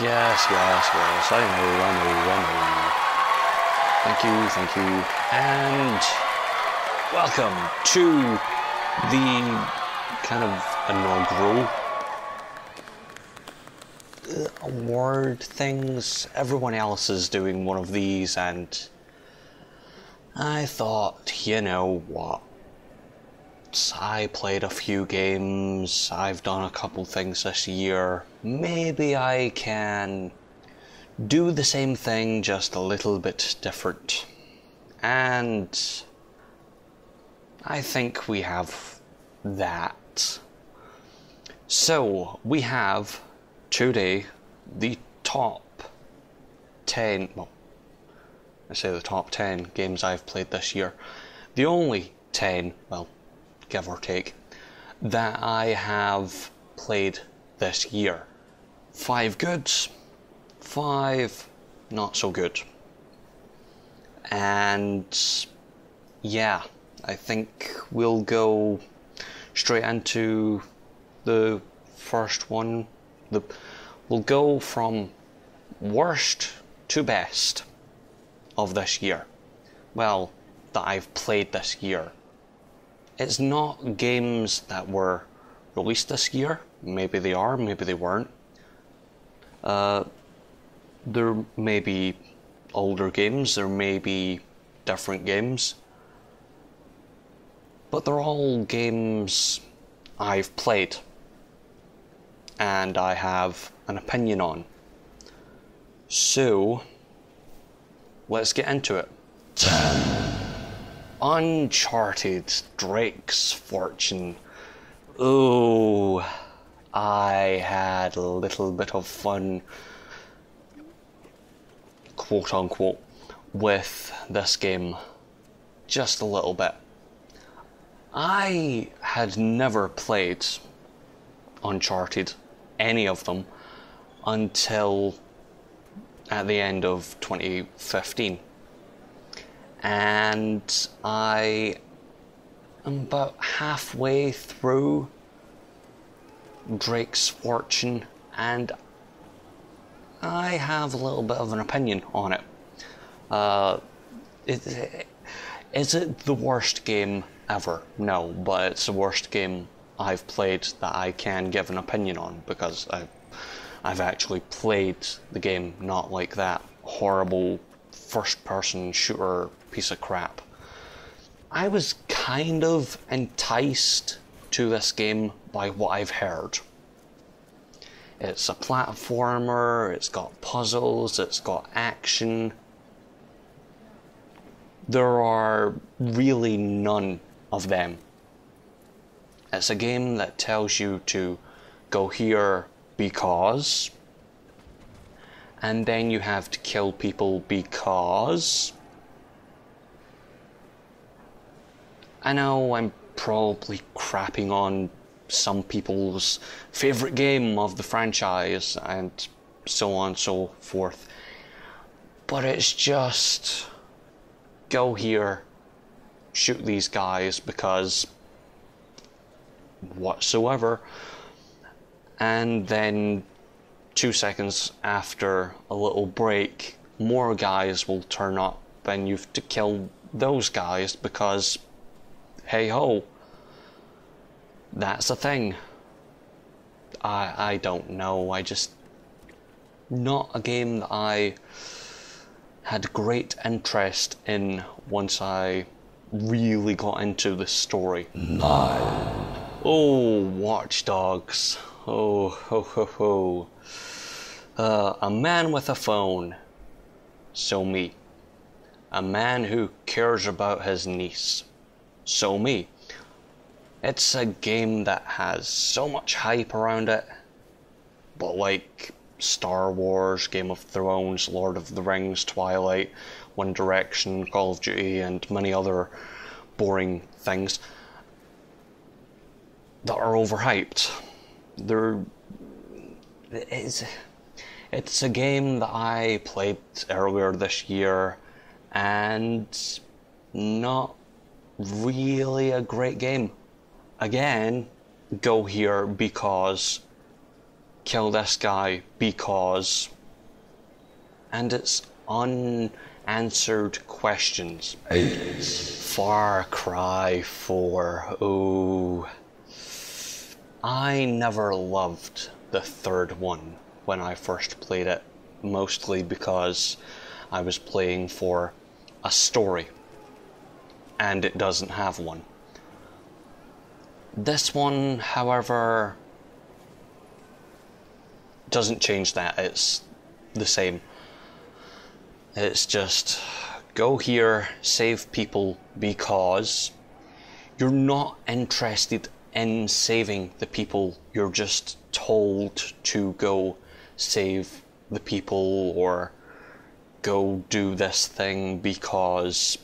Yes, yes, yes, I know. Thank you, and welcome to the kind of inaugural award things. Everyone else is doing one of these, and I thought, you know what? I played a few games, I've done a couple things this year. Maybe I can do the same thing, just a little bit different. And I think we have that. So, we have today the top 10, well, I say the top 10 games I've played this year. The only 10, well, give or take, that I have played this year. 5 goods, 5 not so good. And yeah, I think we'll go straight into the first one. We'll go from worst to best of this year. Well, that I've played this year. It's not games that were released this year. Maybe they are, maybe they weren't. There may be older games, there may be different games. But they're all games I've played and I have an opinion on. So, let's get into it. Uncharted, Drake's Fortune. Oh, I had a little bit of fun, quote unquote, with this game. Just a little bit. I had never played Uncharted, any of them, until at the end of 2015. And I am about halfway through Drake's Fortune, and I have a little bit of an opinion on it. Is it the worst game ever? No, but it's the worst game I've played that I can give an opinion on, because I've actually played the game, not like that horrible first-person shooter piece of crap. I was kind of enticed to this game by what I've heard. It's a platformer, it's got puzzles, it's got action. There are really none of them. It's a game that tells you to go here because, and then you have to kill people because. I know I'm probably crapping on some people's favourite game of the franchise and so on and so forth, but it's just go here, shoot these guys because whatsoever, and then 2 seconds after a little break, more guys will turn up and you have to kill those guys because hey ho, that's a thing. I don't know, not a game that I had great interest in once I really got into the story. 9. Oh, Watch Dogs. Oh, ho ho ho. A man with a phone. So me. A man who cares about his niece. So me. It's a game that has so much hype around it, but like Star Wars, Game of Thrones, Lord of the Rings, Twilight, One Direction, Call of Duty, and many other boring things that are overhyped. It's a game that I played earlier this year, and not really a great game. Again, go here because kill this guy because, and it's unanswered questions. Far Cry 4. Oh, I never loved the third one when I first played it, mostly because I was playing for a story and it doesn't have one. This one, however, doesn't change that. It's the same. It's just go here, save people, because you're not interested in saving the people. You're just told to go save the people or go do this thing because,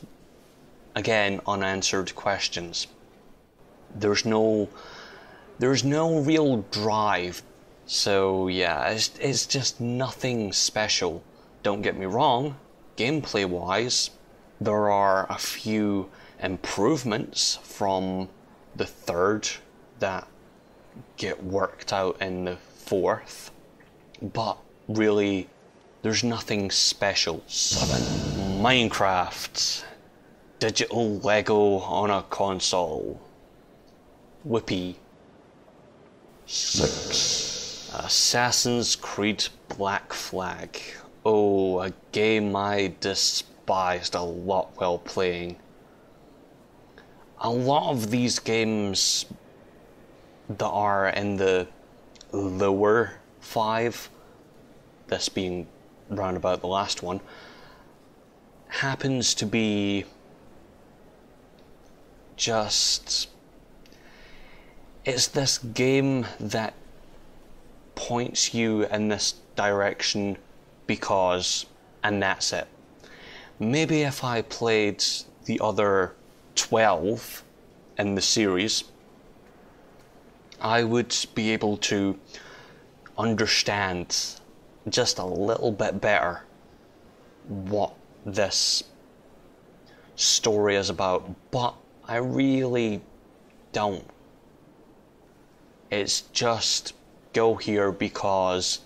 again, unanswered questions. There's no real drive. So yeah, it's just nothing special. Don't get me wrong, gameplay wise, there are a few improvements from the third that get worked out in the fourth, but really there's nothing special. 7. Minecraft. Digital Lego on a console. Whippy. 6. Assassin's Creed Black Flag. Oh, a game I despised a lot while playing. A lot of these games that are in the lower 5, this being round about the last one, happens to be just... it's this game that points you in this direction because, and that's it. Maybe if I played the other 12 in the series, I would be able to understand just a little bit better what this story is about, but I really don't. It's just go here because,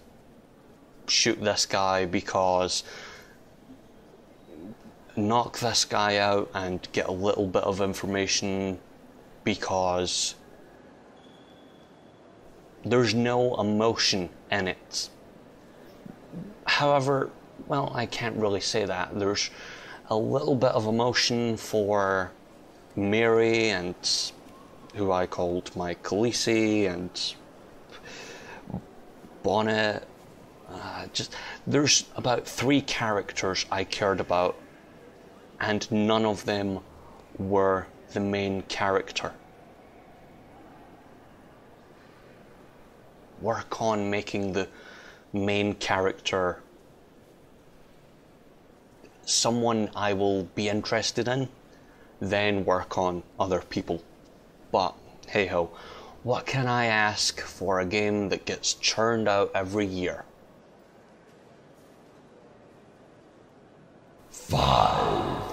shoot this guy because, knock this guy out and get a little bit of information because. There's no emotion in it. However, well, I can't really say that. There's a little bit of emotion for Mary and who I called my Khaleesi and Bonnet. There's about 3 characters I cared about, and none of them were the main character. Work on making the main character someone I will be interested in, then work on other people. But hey ho, what can I ask for a game that gets churned out every year? 5.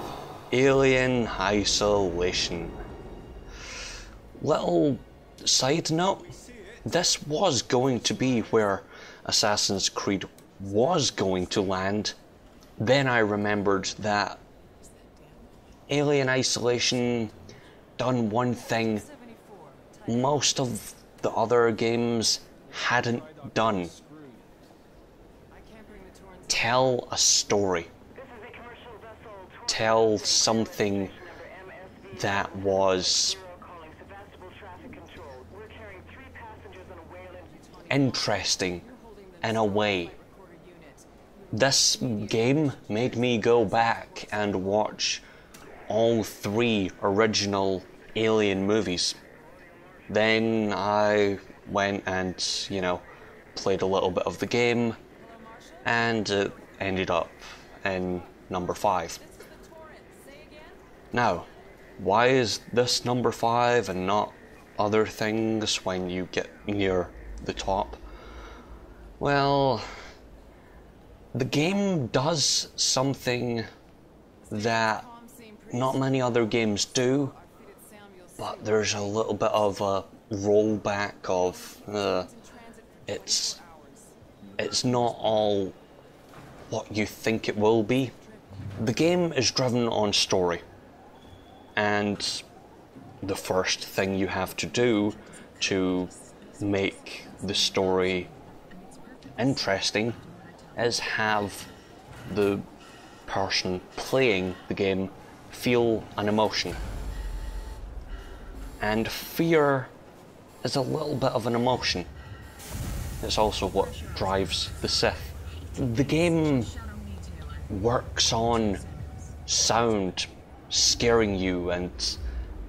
Alien Isolation. Little side note, this was going to be where Assassin's Creed was going to land. Then I remembered that Alien Isolation done one thing most of the other games hadn't done. Tell a story. Tell something that was interesting in a way. This game made me go back and watch all 3 original Alien movies. Then I went and, played a little bit of the game, and it ended up in number 5. Now, why is this number 5 and not other things when you get near the top? Well, the game does something that not many other games do, but there's a little bit of a rollback of it's it's not all what you think it will be. The game is driven on story, and the first thing you have to do to make the story interesting is have the person playing the game feel an emotion. And fear is a little bit of an emotion. It's also what drives the Sith. The game works on sound scaring you and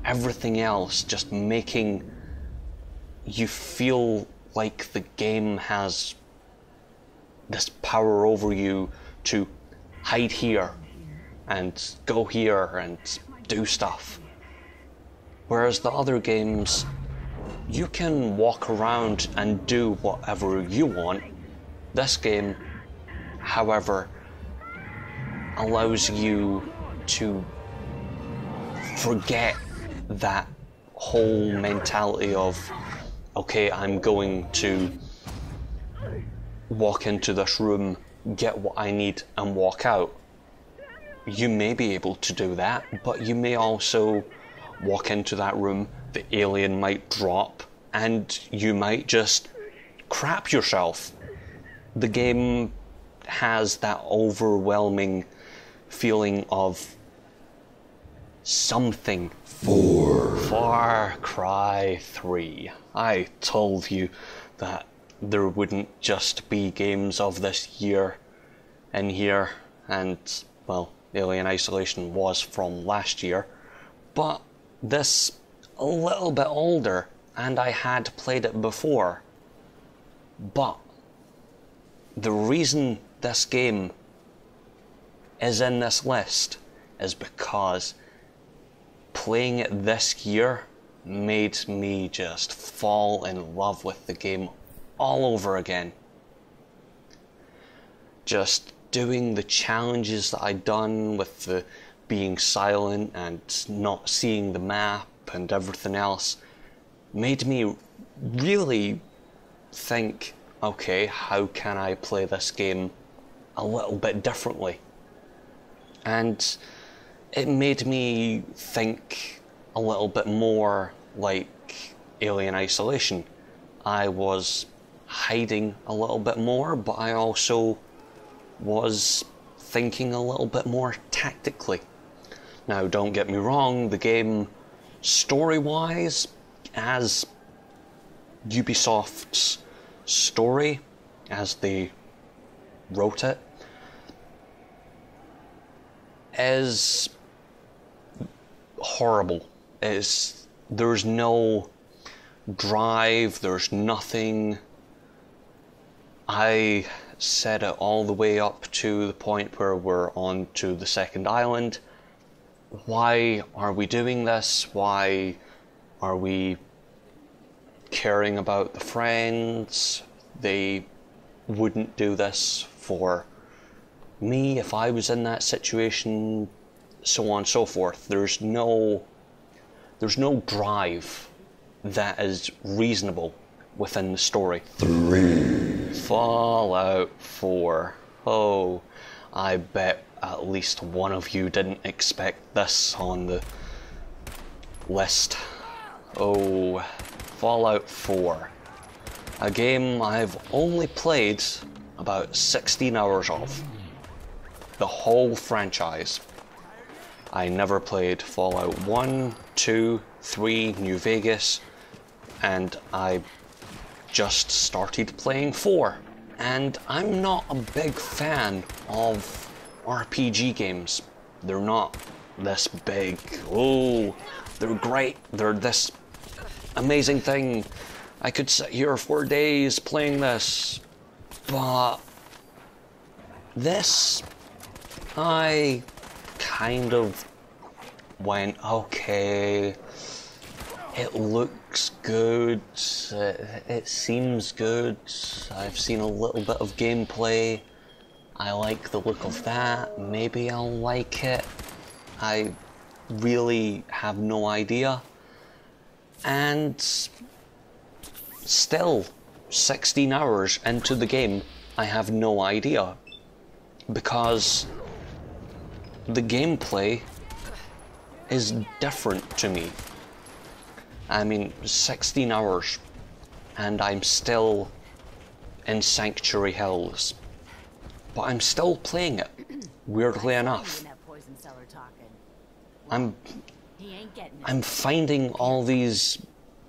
everything else, just making you feel like the game has this power over you to hide here and go here and do stuff. Whereas the other games, you can walk around and do whatever you want. This game, however, allows you to forget that whole mentality of, okay, I'm going to walk into this room, get what I need, and walk out. You may be able to do that, but you may also walk into that room, the alien might drop, and you might just crap yourself. The game has that overwhelming feeling of something. Far Cry 3. I told you that there wouldn't just be games of this year in here, and, well, Alien Isolation was from last year, but this a little bit older, and I had played it before. But the reason this game is in this list is because playing it this year made me just fall in love with the game all over again. Just doing the challenges that I'd done with the being silent and not seeing the map and everything else made me really think, okay, how can I play this game a little bit differently? And it made me think a little bit more like Alien Isolation. I was hiding a little bit more, but I also was thinking a little bit more tactically. Now, don't get me wrong, the game, story-wise, as Ubisoft's story, as they wrote it, is horrible. There's no drive, there's nothing. I set it all the way up to the point where we're on to the second island. Why are we doing this? Why are we caring about the friends? They wouldn't do this for me if I was in that situation, so on and so forth. There's no drive that is reasonable within the story. 3. Fallout 4. Oh, I bet at least one of you didn't expect this on the list. Oh, Fallout 4. A game I've only played about 16 hours of. The whole franchise. I never played Fallout 1, 2, 3, New Vegas, and I just started playing 4. And I'm not a big fan of RPG games. They're not this big, oh, they're great, they're this amazing thing. I could sit here for days playing this, but this, I kind of went, okay, it looks good, it seems good, I've seen a little bit of gameplay, I like the look of that, maybe I'll like it, I really have no idea. And still, 16 hours into the game, I have no idea, because the gameplay is different to me. I mean, 16 hours and I'm still in Sanctuary Hills, but I'm still playing it, weirdly enough. I'm finding all these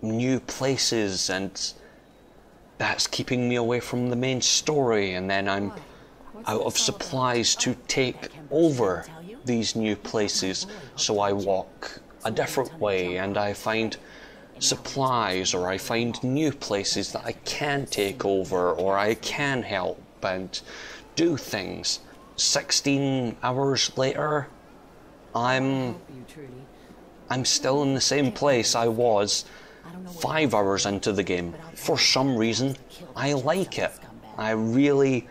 new places, and that's keeping me away from the main story, and then I'm out of supplies to take over these new places, so I walk a different way and I find supplies, or I find new places that I can take over, or I can help and do things. 16 hours later, I'm still in the same place I was 5 hours into the game. For some reason, I like it. I really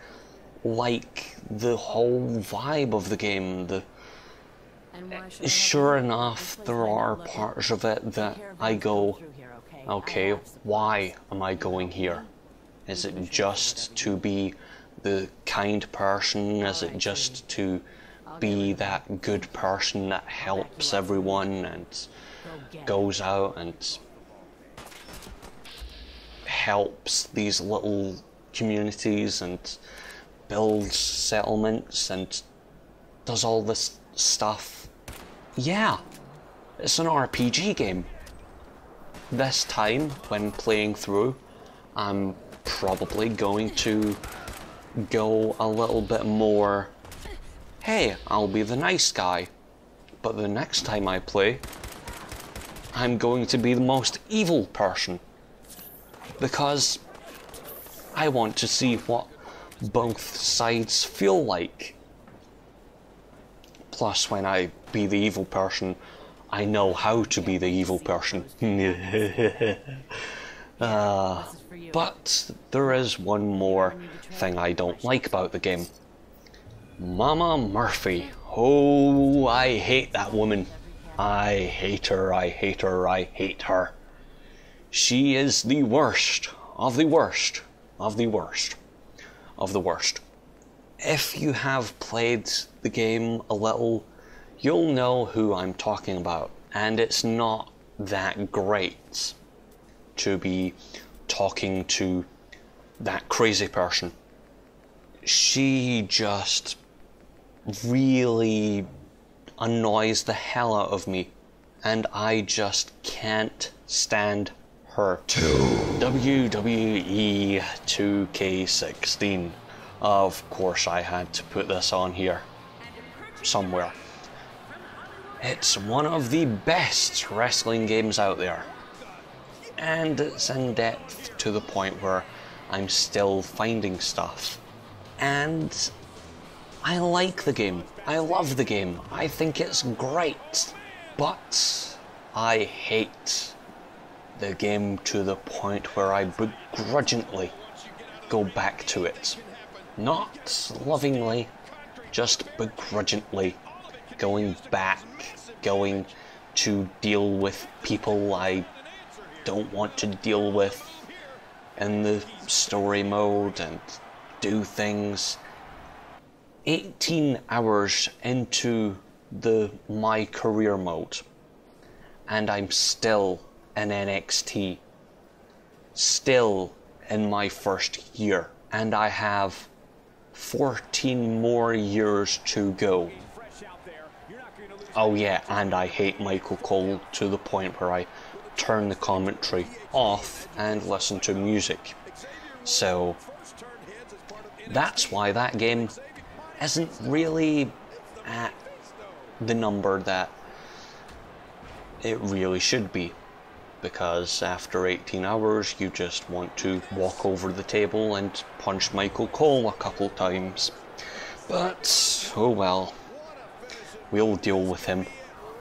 like the whole vibe of the game. Sure enough, there are parts of it that I go, okay, why am I going here? Is it just to be the kind person? Is it just to be that good person that helps everyone and goes out and helps these little communities and builds settlements and does all this stuff? Yeah, it's an RPG game. This time, when playing through, I'm probably going to go a little bit more, hey, I'll be the nice guy. But the next time I play, I'm going to be the most evil person, because I want to see what both sides feel like. Plus, when I be the evil person, I know how to be the evil person. But there is one more thing I don't like about the game. Mama Murphy. Oh, I hate that woman. I hate her, I hate her, I hate her. She is the worst of the worst of the worst of the worst. If you have played the game a little, you'll know who I'm talking about, and it's not that great to be talking to that crazy person. She just really annoys the hell out of me, and I just can't stand her. WWE 2K16. Of course I had to put this on here somewhere. It's one of the best wrestling games out there, and it's in depth to the point where I'm still finding stuff. And I like the game. I love the game. I think it's great. But I hate the game to the point where I begrudgingly go back to it. Not lovingly, just begrudgingly going back, going to deal with people I don't want to deal with in the story mode and do things. 18 hours into the my career mode, and I'm still in NXT, still in my first year, and I have 14 more years to go. Oh yeah, and I hate Michael Cole to the point where I turn the commentary off and listen to music. So that's why that game isn't really at the number that it really should be. Because after 18 hours, you just want to walk over the table and punch Michael Cole a couple times. But, oh well. We'll deal with him.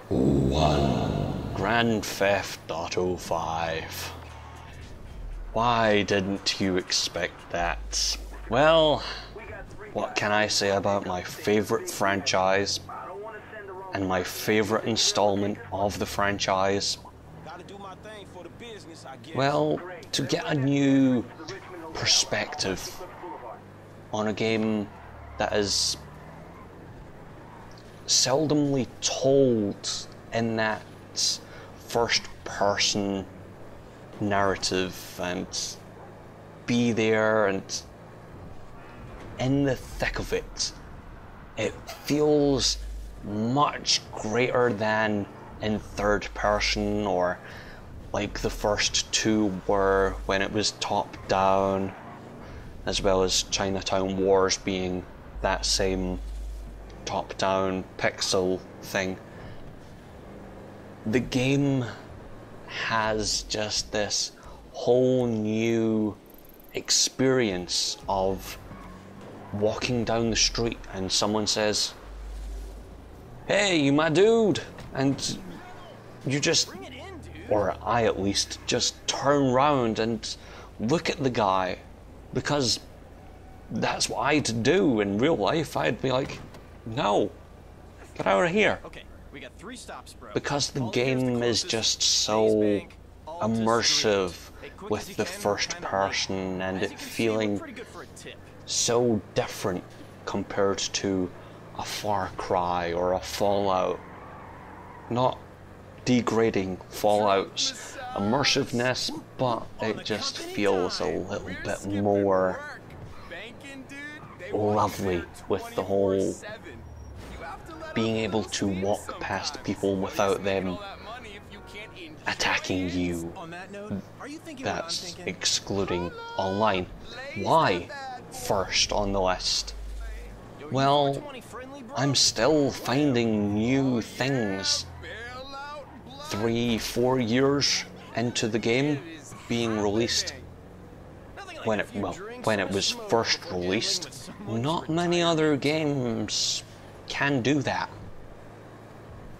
1. Grand Theft Auto 5. Why didn't you expect that? Well, what can I say about my favorite franchise and my favorite installment of the franchise? Well, to get a new perspective on a game that is seldomly told in that first-person narrative, and be there and in the thick of it. It feels much greater than in third person, or like the first two were when it was top down, as well as Chinatown Wars being that same top down pixel thing. The game has just this whole new experience of walking down the street and someone says, "Hey, you my dude," and you just, or I at least, just turn round and look at the guy, because that's what I'd do in real life. I'd be like, "No, get out of here." Okay, we got 3 stops, bro. Because the game is just so immersive with the first person, and it feeling so different compared to a Far Cry or a Fallout. Not degrading Fallout's immersiveness, but it just feels a little bit more lovely with the whole being able to walk past people without them attacking you. That's excluding online. Why first on the list? Well, I'm still finding new things 3-4 years into the game being released. When it was first released, not many other games can do that.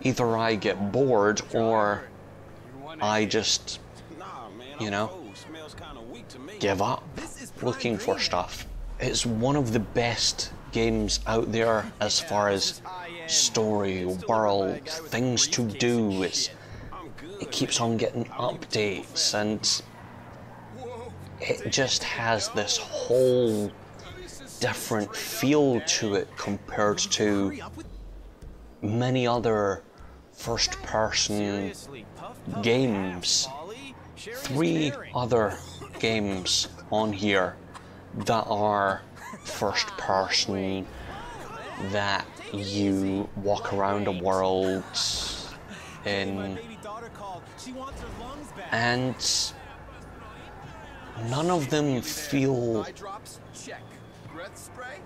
Either I get bored, or I just, you know, give up looking for stuff. It's one of the best games out there as far as story, world, things to do. It keeps on getting updates, and it just has this whole different feel to it compared to many other first-person games. 3 other games on here that are first-person, that you walk around a world in, and none of them feel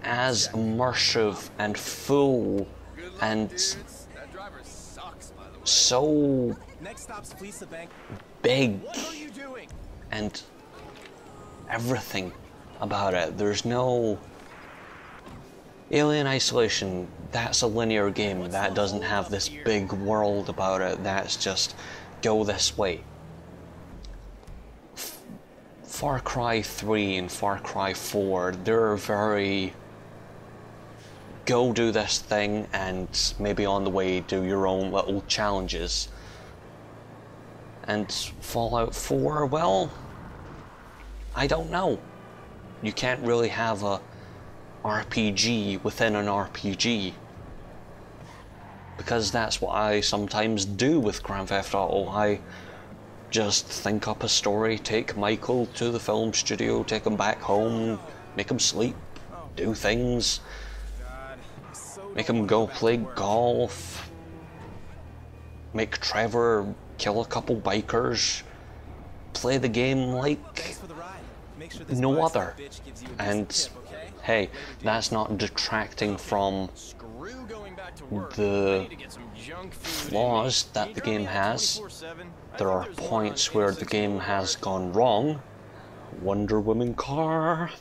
as immersive and full and so big and everything about it. There's no Alien Isolation. That's a linear game. That doesn't have this big world about it. That's just go this way. Far Cry 3 and Far Cry 4, they're very go do this thing and maybe on the way do your own little challenges. And Fallout 4, well, I don't know. You can't really have a RPG within an RPG, because that's what I sometimes do with Grand Theft Auto. I just think up a story, take Michael to the film studio, take him back home, make him sleep, do things, make him go play golf, make Trevor kill a couple bikers, play the game like no other. And hey, that's not detracting from the flaws that the game has. There are points where the game has gone wrong. Wonder Woman car,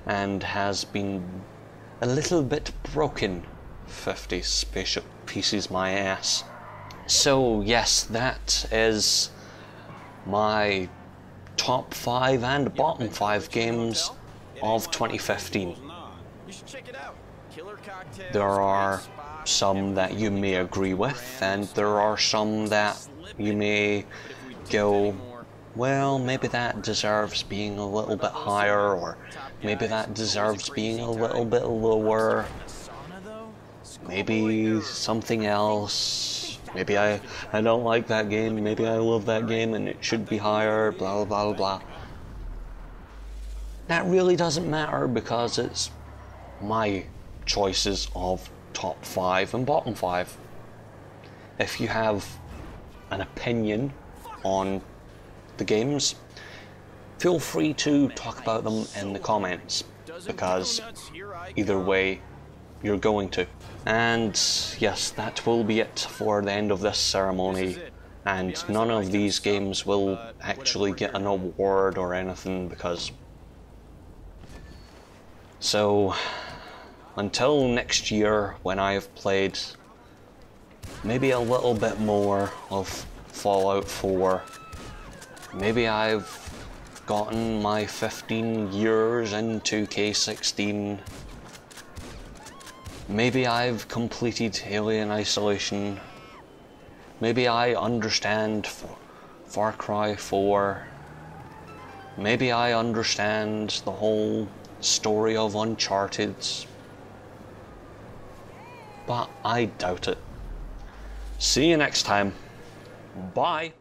and has been a little bit broken. 50 spaceship pieces my ass. So yes, that is my top 5 and bottom 5 games of 2015. There are some that you may agree with, and there are some that you may go, well, maybe that deserves being a little bit higher, or maybe that deserves being a little bit lower. Maybe something else. Maybe I don't like that game, maybe I love that game and it should be higher, blah blah blah blah. That really doesn't matter because it's my choices of top 5 and bottom 5. If you have an opinion on the games, feel free to talk about them in the comments, because either way you're going to. And yes, that will be it for the end of this ceremony, and none of these games will actually get an award or anything, because... So, until next year when I've played maybe a little bit more of Fallout 4, maybe I've gotten my 15 years into K16, maybe I've completed Alien Isolation, maybe I understand Far Cry 4, maybe I understand the whole story of Uncharted, but I doubt it. See you next time. Bye.